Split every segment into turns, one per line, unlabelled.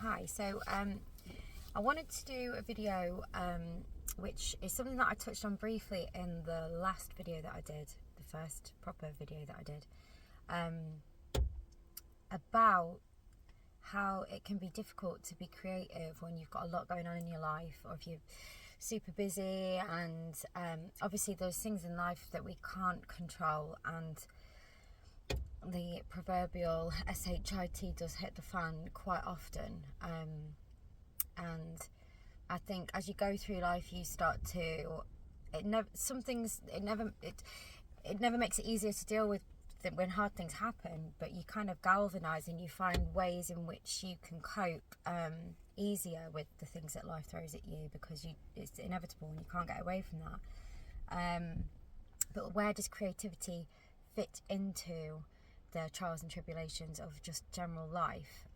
Hi. So I wanted to do a video which is something that I touched on briefly in the last video that I did, the first proper video that I did, about how it can be difficult to be creative when you've got a lot going on in your life, or if you're super busy, and obviously there's things in life that we can't control, and the proverbial SHIT does hit the fan quite often, and I think as you go through life you start to, it never makes it easier to deal with when hard things happen, but you kind of galvanise and you find ways in which you can cope easier with the things that life throws at you, because it's inevitable and you can't get away from that. But where does creativity fit into the trials and tribulations of just general life?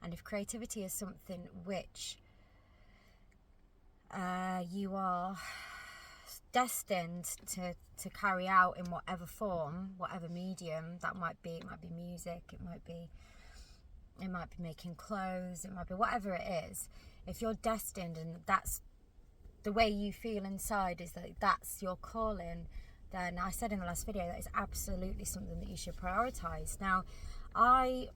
And if creativity is something which you are destined to carry out in whatever form, whatever medium that might be, it might be music, it might be making clothes, it might be whatever it is. If you're destined and that's the way you feel inside, is that that's your calling, then I said in the last video that is absolutely something that you should prioritize. Now, I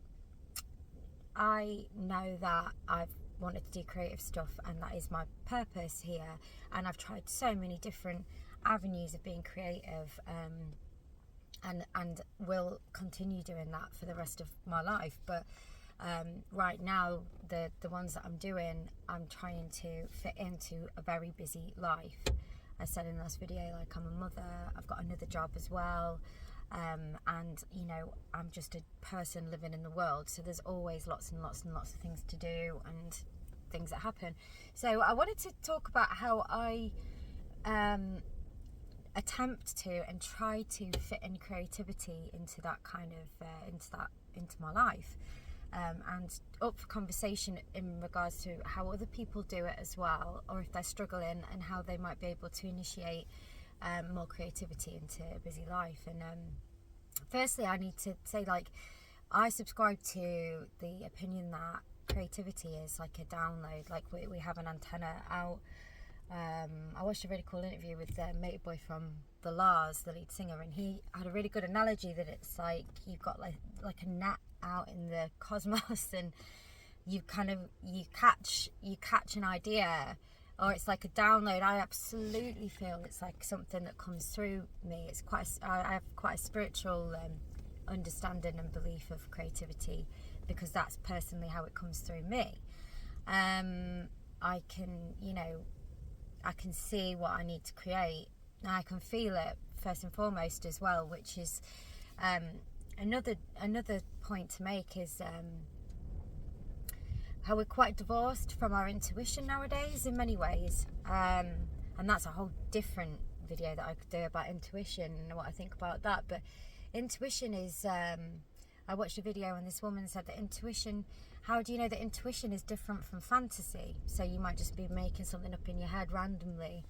know that I've wanted to do creative stuff, and that is my purpose here, and I've tried so many different avenues of being creative, and will continue doing that for the rest of my life. But right now the ones that I'm doing, I'm trying to fit into a very busy life. I said in the last video, like, I'm a mother, I've got another job as well, and you know, I'm just a person living in the world, so there's always lots and lots and lots of things to do and things that happen. So I wanted to talk about how I attempt to and try to fit in creativity into that kind of into my life, and up for conversation in regards to how other people do it as well, or if they're struggling, and how they might be able to initiate more creativity into a busy life. And firstly, I need to say, like, I subscribe to the opinion that creativity is like a download, like we have an antenna out. I watched a really cool interview with Mate Boy from The Lars, the lead singer, and he had a really good analogy that it's like you've got like a net out in the cosmos, and you catch an idea, or it's like a download. I absolutely feel it's like something that comes through me. I have quite a spiritual understanding and belief of creativity, because that's personally how it comes through me. I can see what I need to create, and I can feel it first and foremost as well, which is another point to make is how we're quite divorced from our intuition nowadays in many ways, and that's a whole different video that I could do about intuition and what I think about that. But intuition is, I watched a video and this woman said that intuition, how do you know that intuition is different from fantasy? So you might just be making something up in your head randomly,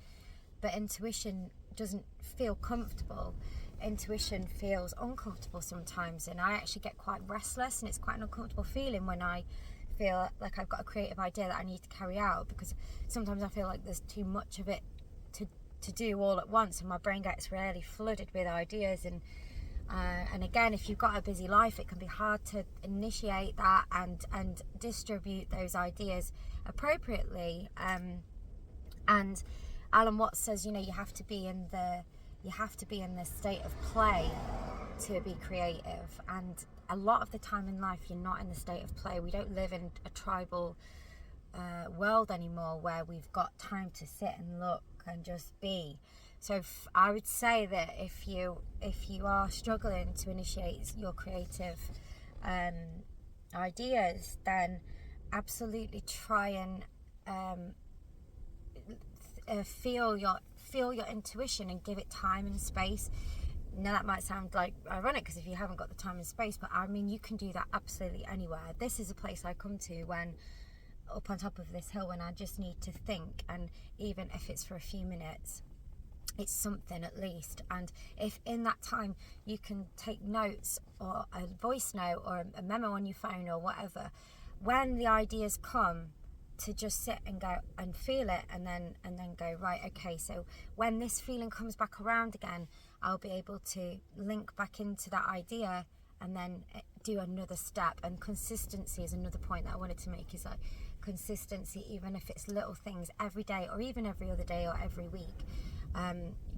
but intuition doesn't feel comfortable. Intuition feels uncomfortable sometimes, and I actually get quite restless, and it's quite an uncomfortable feeling when I feel like I've got a creative idea that I need to carry out, because sometimes I feel like there's too much of it to do all at once, and my brain gets really flooded with ideas. And again, if you've got a busy life, it can be hard to initiate that and distribute those ideas appropriately. And Alan Watts says, you know, you have to be in the state of play to be creative. And a lot of the time in life, you're not in the state of play. We don't live in a tribal world anymore, where we've got time to sit and look and just be. So I would say that if you are struggling to initiate your creative ideas, then absolutely try and feel your intuition and give it time and space. Now that might sound like ironic, because if you haven't got the time and space, but I mean, you can do that absolutely anywhere. This is a place I come to when up on top of this hill, when I just need to think, and even if it's for a few minutes, it's something at least. And if in that time you can take notes, or a voice note, or a memo on your phone, or whatever, when the ideas come, to just sit and go and feel it, and then go, right, okay, so when this feeling comes back around again, I'll be able to link back into that idea and then do another step. And consistency is another point that I wanted to make, is like consistency, even if it's little things every day or even every other day or every week,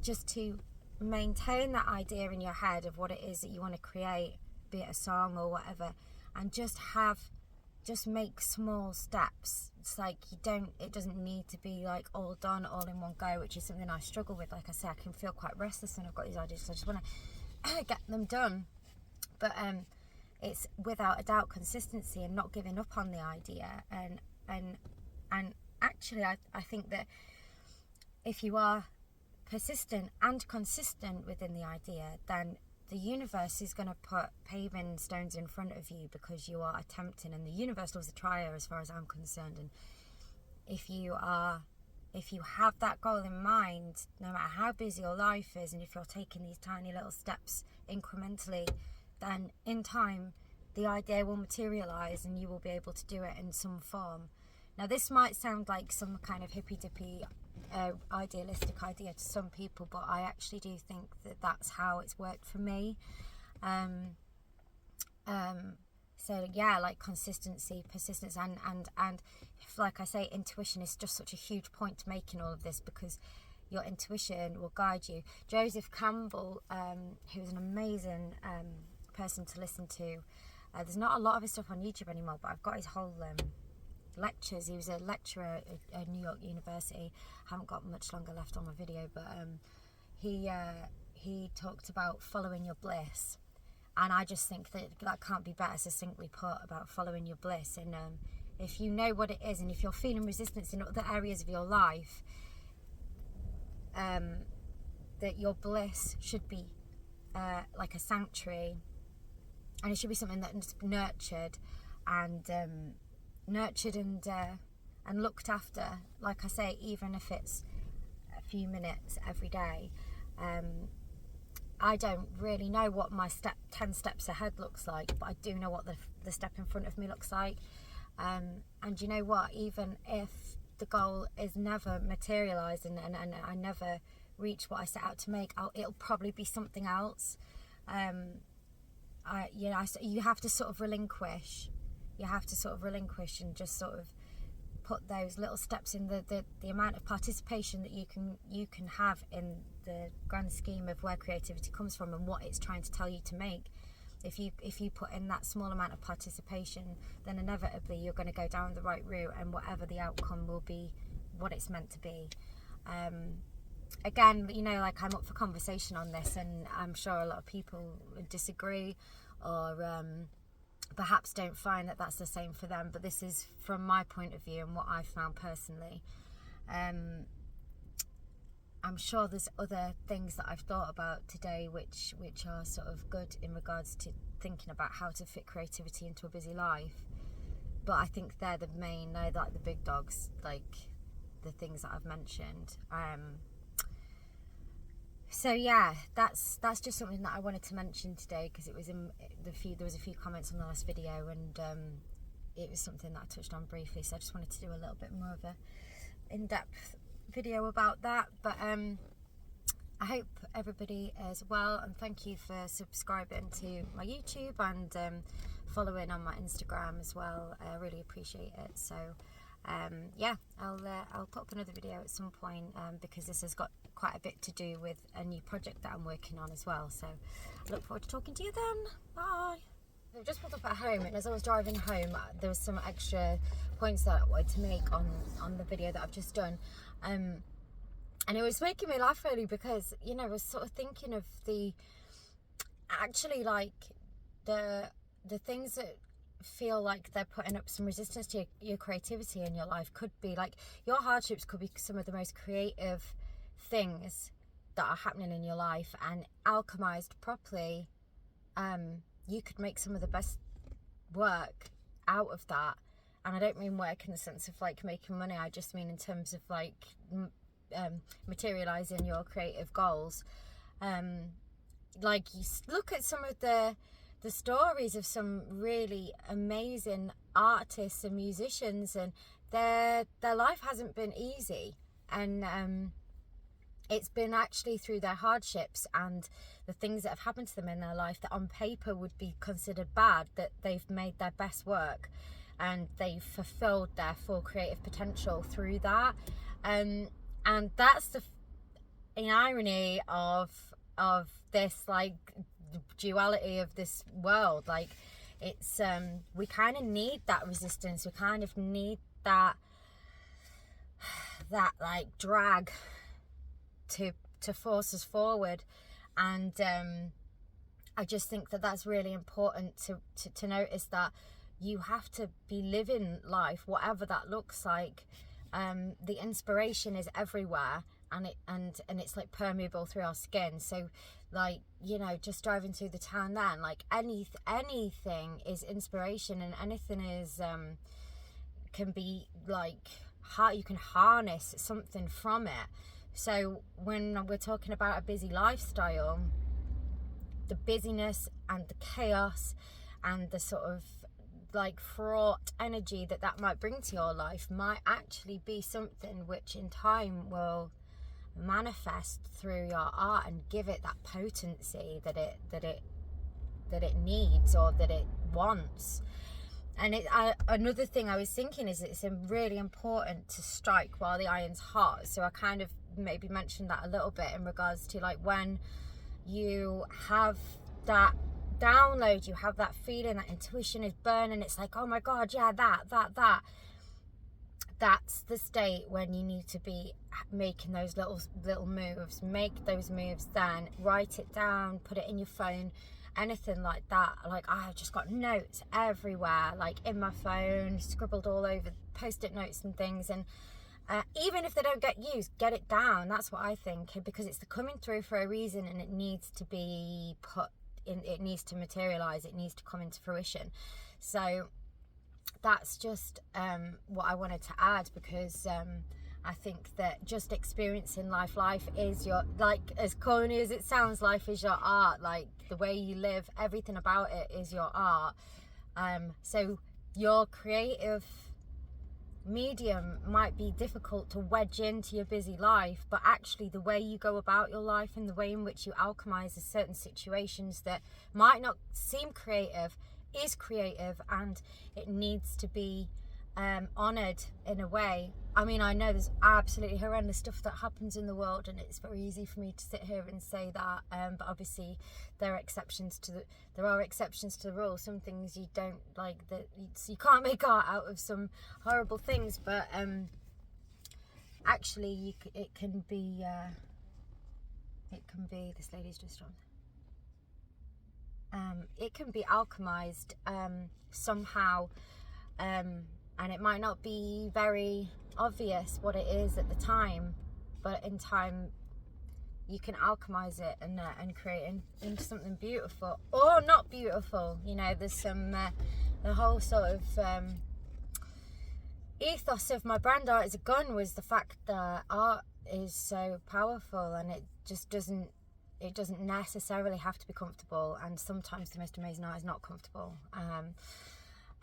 just to maintain that idea in your head of what it is that you want to create, be it a song or whatever, and just make small steps. It's like it doesn't need to be like all done all in one go, which is something I struggle with. Like I say, I can feel quite restless when I've got these ideas, so I just want to get them done. But it's without a doubt consistency and not giving up on the idea. And actually I think that if you are persistent and consistent within the idea, then the universe is going to put paving stones in front of you, because you are attempting, and the universe loves a trier as far as I'm concerned. And if you have that goal in mind, no matter how busy your life is, and if you're taking these tiny little steps incrementally, then in time the idea will materialize and you will be able to do it in some form. Now, this might sound like some kind of hippy-dippy idealistic idea to some people, but I actually do think that that's how it's worked for me. So yeah, like consistency, persistence, and if, like I say, intuition is just such a huge point to make in all of this, because your intuition will guide you. Joseph Campbell, who's an amazing person to listen to, there's not a lot of his stuff on YouTube anymore, but I've got his whole lectures. He was a lecturer at New York University. I haven't got much longer left on my video, but he talked about following your bliss, and I just think that can't be better succinctly put about following your bliss. And if you know what it is, and if you're feeling resistance in other areas of your life, that your bliss should be like a sanctuary, and it should be something that's nurtured and looked after. Like I say, even if it's a few minutes every day. I don't really know what my 10 steps ahead looks like, but I do know what the step in front of me looks like. And you know what, even if the goal is never materialised and I never reach what I set out to make, it'll probably be something else. You have to sort of relinquish. You have to sort of relinquish and just sort of put those little steps in the amount of participation that you can have in the grand scheme of where creativity comes from and what it's trying to tell you to make. If you put in that small amount of participation, then inevitably you're going to go down the right route, and whatever the outcome will be what it's meant to be. Again, like, I'm up for conversation on this, and I'm sure a lot of people would disagree or perhaps don't find that that's the same for them, but this is from my point of view and what I've found personally. I'm sure there's other things that I've thought about today which are sort of good in regards to thinking about how to fit creativity into a busy life, but I think they're like the big dogs, like the things that I've mentioned. So yeah, that's just something that I wanted to mention today, because it was there was a few comments on the last video, and it was something that I touched on briefly, so I just wanted to do a little bit more of a in-depth video about that. But I hope everybody is well, and thank you for subscribing to my YouTube and following on my Instagram as well. I really appreciate it. So yeah, I'll put up another video at some point, because this has got quite a bit to do with a new project that I'm working on as well. So I look forward to talking to you then. Bye. I've just pulled up at home, and as I was driving home, there was some extra points that I wanted to make on the video that I've just done. And it was making me laugh really, because I was sort of thinking of the things that feel like they're putting up some resistance to your creativity in your life. Could be like your hardships could be some of the most creative things that are happening in your life, and alchemized properly, you could make some of the best work out of that. And I don't mean work in the sense of like making money, I just mean in terms of like materializing your creative goals. Like, you look at some of the the stories of some really amazing artists and musicians, and their life hasn't been easy, and it's been actually through their hardships and the things that have happened to them in their life that on paper would be considered bad, that they've made their best work and they've fulfilled their full creative potential through that. And that's the irony of this, like, duality of this world. Like, it's we kind of need that resistance, we kind of need that like drag to force us forward. And I just think that that's really important to notice, that you have to be living life whatever that looks like. The inspiration is everywhere, and it's like permeable through our skin. So, like, you know, just driving through the town then, like, anything is inspiration, and anything is can be like, you can harness something from it. So when we're talking about a busy lifestyle, the busyness and the chaos and the sort of like fraught energy that might bring to your life might actually be something which in time will manifest through your art and give it that potency that it needs, or that it wants. And another thing I was thinking is it's really important to strike while the iron's hot. So I kind of maybe mentioned that a little bit in regards to, like, when you have that download, you have that feeling, that intuition is burning, it's like, oh my god, yeah, that's the state when you need to be making those little moves. Make those moves, then write it down, put it in your phone, anything like that. Like, I've just got notes everywhere, like in my phone, scribbled all over, post-it notes and things. And even if they don't get used, get it down. That's what I think, because it's coming through for a reason, and it needs to be put in, it needs to materialize, it needs to come into fruition. So that's just what I wanted to add, because I think that just experiencing life is your, like, as corny as it sounds, life is your art. Like, the way you live, everything about it is your art. So your creative medium might be difficult to wedge into your busy life, but actually the way you go about your life and the way in which you alchemize certain situations that might not seem creative is creative, and it needs to be honored in a way. I mean, I know there's absolutely horrendous stuff that happens in the world, and it's very easy for me to sit here and say that, but obviously there are exceptions to the rule. Some things you don't like, that you can't make art out of some horrible things, but actually it can be this lady's just on. It can be alchemized somehow, and it might not be very obvious what it is at the time, but in time you can alchemize it and create into something beautiful or not beautiful. You know, there's some the whole sort of ethos of my brand, Art Is a Gun, was the fact that art is so powerful, and it just doesn't necessarily have to be comfortable, and sometimes the most amazing art is not comfortable.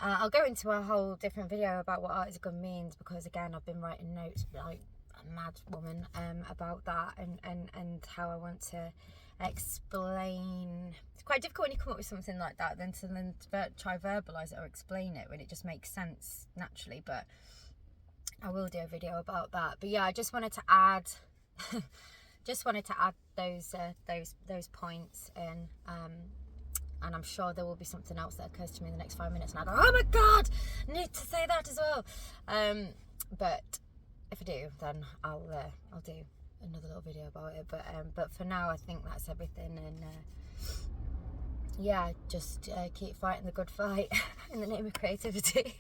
I'll go into a whole different video about what Art Is a Gun means, because again, I've been writing notes like a mad woman about that, and how I want to explain. It's quite difficult when you come up with something like that, then to try verbalise it or explain it when it just makes sense naturally. But I will do a video about that. But yeah, I just wanted to add those points in, and I'm sure there will be something else that occurs to me in the next 5 minutes, and I go, oh my god, I need to say that as well. But if I do, then I'll do another little video about it. But for now, I think that's everything, and yeah, just keep fighting the good fight in the name of creativity.